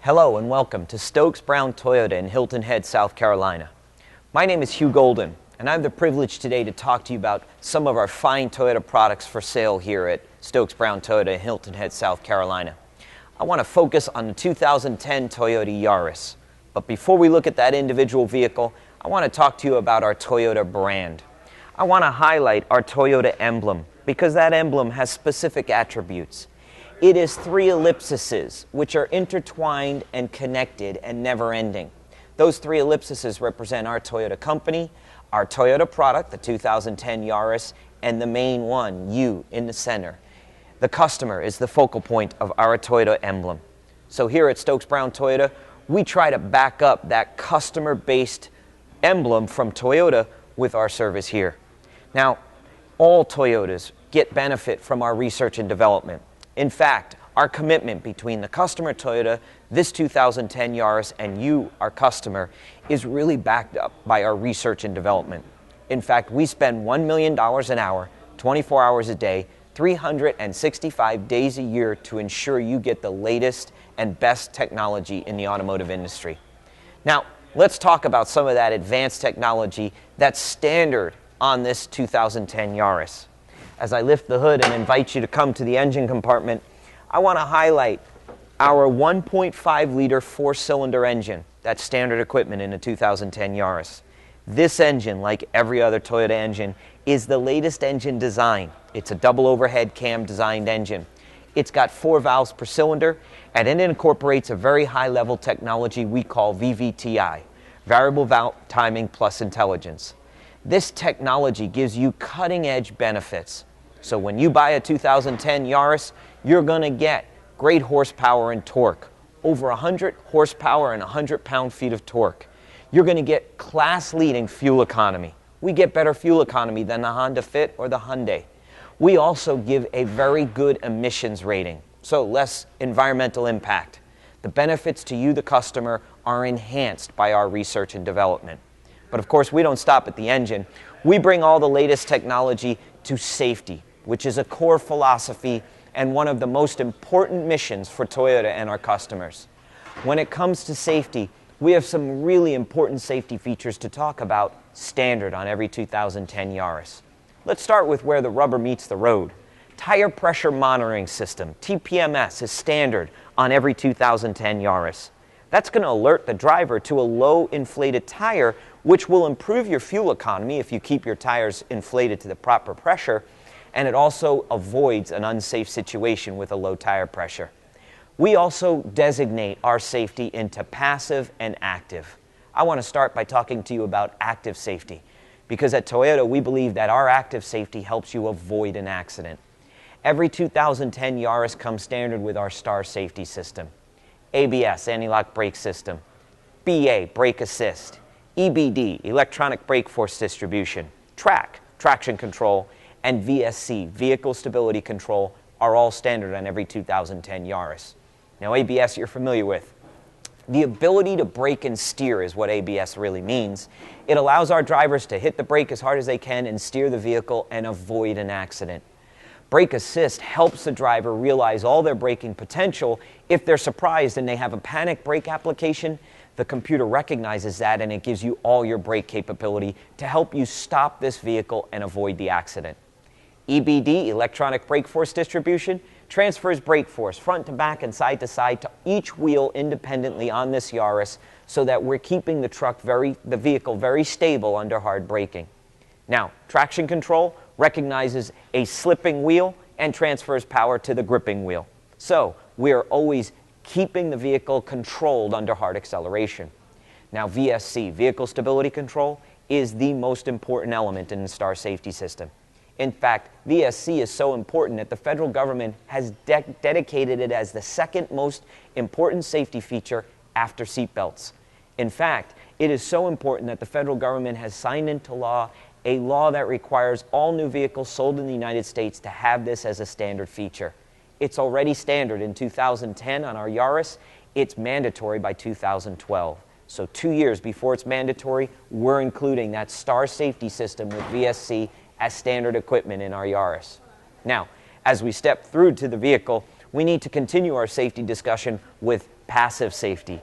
Hello and welcome to Stokes Brown Toyota in Hilton Head, South Carolina. My name is Hugh Golden, and I have the privilege today to talk to you about some of our fine Toyota products for sale here at Stokes Brown Toyota in Hilton Head, South Carolina. I want to focus on the 2010 Toyota Yaris. But before we look at that individual vehicle, I want to talk to you about our Toyota brand. I want to highlight our Toyota emblem because that emblem has specific attributes. It is three ellipses which are intertwined and connected and never ending. Those three ellipses represent our Toyota company, our Toyota product, the 2010 Yaris, and the main one, you, in the center. The customer is the focal point of our Toyota emblem. So here at Stokes Brown Toyota, we try to back up that customer-based emblem from Toyota with our service here. Now, all Toyotas get benefit from our research and development. In fact, our commitment between the customer Toyota, this 2010 Yaris, and you, our customer, is really backed up by our research and development. In fact, we spend $1 million an hour, 24 hours a day, 365 days a year to ensure you get the latest and best technology in the automotive industry. Now, let's talk about some of that advanced technology that's standard on this 2010 Yaris. As I lift the hood and invite you to come to the engine compartment, I want to highlight our 1.5-liter four-cylinder engine. That's standard equipment in the 2010 Yaris. This engine, like every other Toyota engine, is the latest engine design. It's a double overhead cam designed engine. It's got 4 valves per cylinder, and it incorporates a very high-level technology we call VVTI, Variable Valve Timing Plus Intelligence. This technology gives you cutting-edge benefits. So when you buy a 2010 Yaris, you're going to get great horsepower and torque, over 100 horsepower and 100 pound-feet of torque. You're going to get class-leading fuel economy. We get better fuel economy than the Honda Fit or the Hyundai. We also give a very good emissions rating, so less environmental impact. The benefits to you, the customer, are enhanced by our research and development. But of course, we don't stop at the engine. We bring all the latest technology to safety, which is a core philosophy and one of the most important missions for Toyota and our customers. When it comes to safety, we have some really important safety features to talk about standard on every 2010 Yaris. Let's start with where the rubber meets the road. Tire pressure monitoring system, TPMS, is standard on every 2010 Yaris. That's going to alert the driver to a low inflated tire, which will improve your fuel economy if you keep your tires inflated to the proper pressure, and it also avoids an unsafe situation with a low tire pressure. We also designate our safety into passive and active. I want to start by talking to you about active safety, because at Toyota we believe that our active safety helps you avoid an accident. Every 2010 Yaris comes standard with our STAR safety system. ABS, anti-lock brake system, BA, brake assist, EBD, electronic brake force distribution, TRAC, traction control, and VSC, vehicle stability control, are all standard on every 2010 Yaris. Now, ABS you're familiar with. The ability to brake and steer is what ABS really means. It allows our drivers to hit the brake as hard as they can and steer the vehicle and avoid an accident. Brake assist helps the driver realize all their braking potential. If they're surprised and they have a panic brake application, the computer recognizes that and it gives you all your brake capability to help you stop this vehicle and avoid the accident. EBD, electronic brake force distribution, transfers brake force front to back and side to side to each wheel independently on this Yaris so that we're keeping the vehicle very stable under hard braking. Now, traction control recognizes a slipping wheel and transfers power to the gripping wheel. So we are always keeping the vehicle controlled under hard acceleration. Now, VSC, vehicle stability control, is the most important element in the STAR safety system. In fact, VSC is so important that the federal government has dedicated it as the second most important safety feature after seatbelts. In fact, it is so important that the federal government has signed into law a law that requires all new vehicles sold in the United States to have this as a standard feature. It's already standard in 2010 on our Yaris. It's mandatory by 2012. So 2 years before it's mandatory, we're including that STAR safety system with VSC as standard equipment in our Yaris. Now, as we step through to the vehicle, we need to continue our safety discussion with passive safety.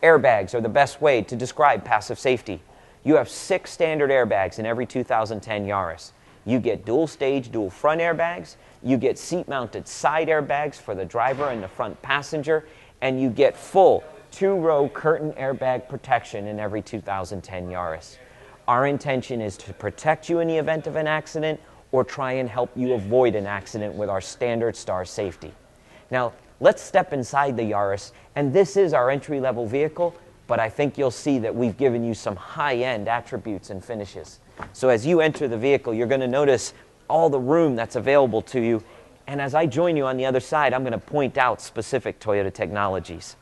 Airbags are the best way to describe passive safety. You have 6 standard airbags in every 2010 Yaris. You get dual stage, dual front airbags, you get seat mounted side airbags for the driver and the front passenger, and you get full 2-row curtain airbag protection in every 2010 Yaris. Our intention is to protect you in the event of an accident or try and help you avoid an accident with our standard star safety. Now, let's step inside the Yaris, and this is our entry-level vehicle, but I think you'll see that we've given you some high-end attributes and finishes. So as you enter the vehicle, you're going to notice all the room that's available to you, and as I join you on the other side, I'm going to point out specific Toyota technologies.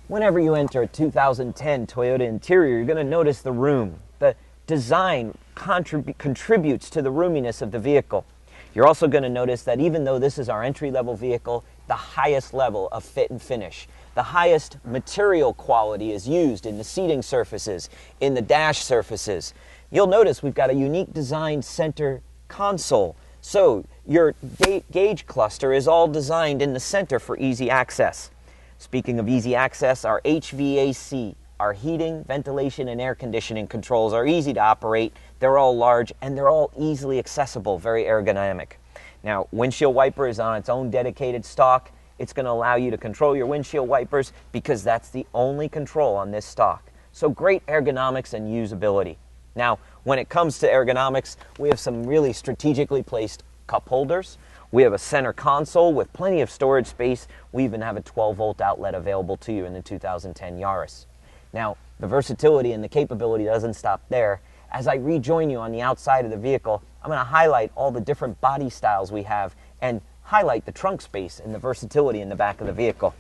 Whenever you enter a 2010 Toyota interior, you're going to notice the room. The design contributes to the roominess of the vehicle. You're also going to notice that even though this is our entry-level vehicle, the highest level of fit and finish, the highest material quality is used in the seating surfaces, in the dash surfaces. You'll notice we've got a unique designed center console. So your gauge cluster is all designed in the center for easy access. Speaking of easy access, our HVAC, our heating, ventilation, and air conditioning controls are easy to operate. They're all large, and they're all easily accessible, very ergonomic. Now, windshield wiper is on its own dedicated stalk. It's going to allow you to control your windshield wipers because that's the only control on this stalk. So great ergonomics and usability. Now, when it comes to ergonomics, we have some really strategically placed cup holders. We have a center console with plenty of storage space. We even have a 12-volt outlet available to you in the 2010 Yaris. Now, the versatility and the capability doesn't stop there. As I rejoin you on the outside of the vehicle, I'm going to highlight all the different body styles we have and highlight the trunk space and the versatility in the back of the vehicle.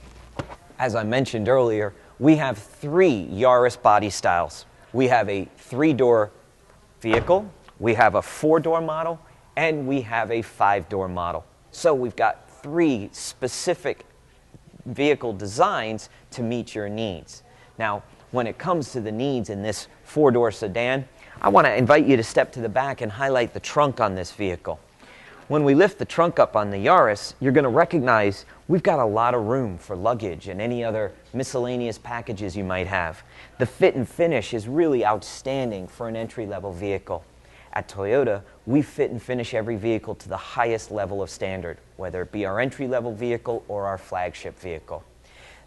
As I mentioned earlier, we have 3 Yaris body styles. We have a 3-door vehicle, we have a 4-door model, and we have a 5-door model. So we've got 3 specific vehicle designs to meet your needs. Now, when it comes to the needs in this 4-door sedan, I want to invite you to step to the back and highlight the trunk on this vehicle. When we lift the trunk up on the Yaris, you're going to recognize we've got a lot of room for luggage and any other miscellaneous packages you might have. The fit and finish is really outstanding for an entry-level vehicle. At Toyota, we fit and finish every vehicle to the highest level of standard, whether it be our entry-level vehicle or our flagship vehicle.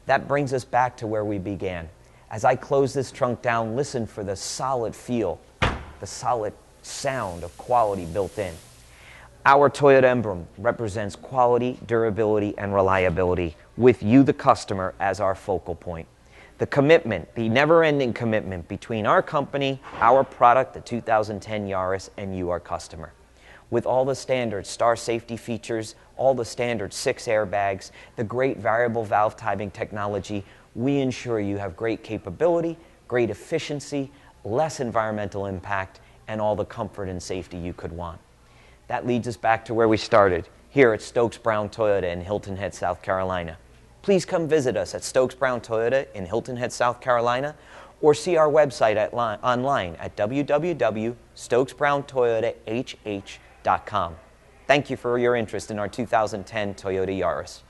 That brings us back to where we began. As I close this trunk down, listen for the solid feel, the solid sound of quality built in. Our Toyota emblem represents quality, durability, and reliability, with you, the customer, as our focal point. The commitment, the never-ending commitment between our company, our product, the 2010 Yaris, and you, our customer. With all the standard star safety features, all the standard 6 airbags, the great variable valve timing technology, we ensure you have great capability, great efficiency, less environmental impact, and all the comfort and safety you could want. That leads us back to where we started, here at Stokes Brown Toyota in Hilton Head, South Carolina. Please come visit us at Stokes Brown Toyota in Hilton Head, South Carolina, or see our website online at www.stokesbrowntoyotahh.com. Thank you for your interest in our 2010 Toyota Yaris.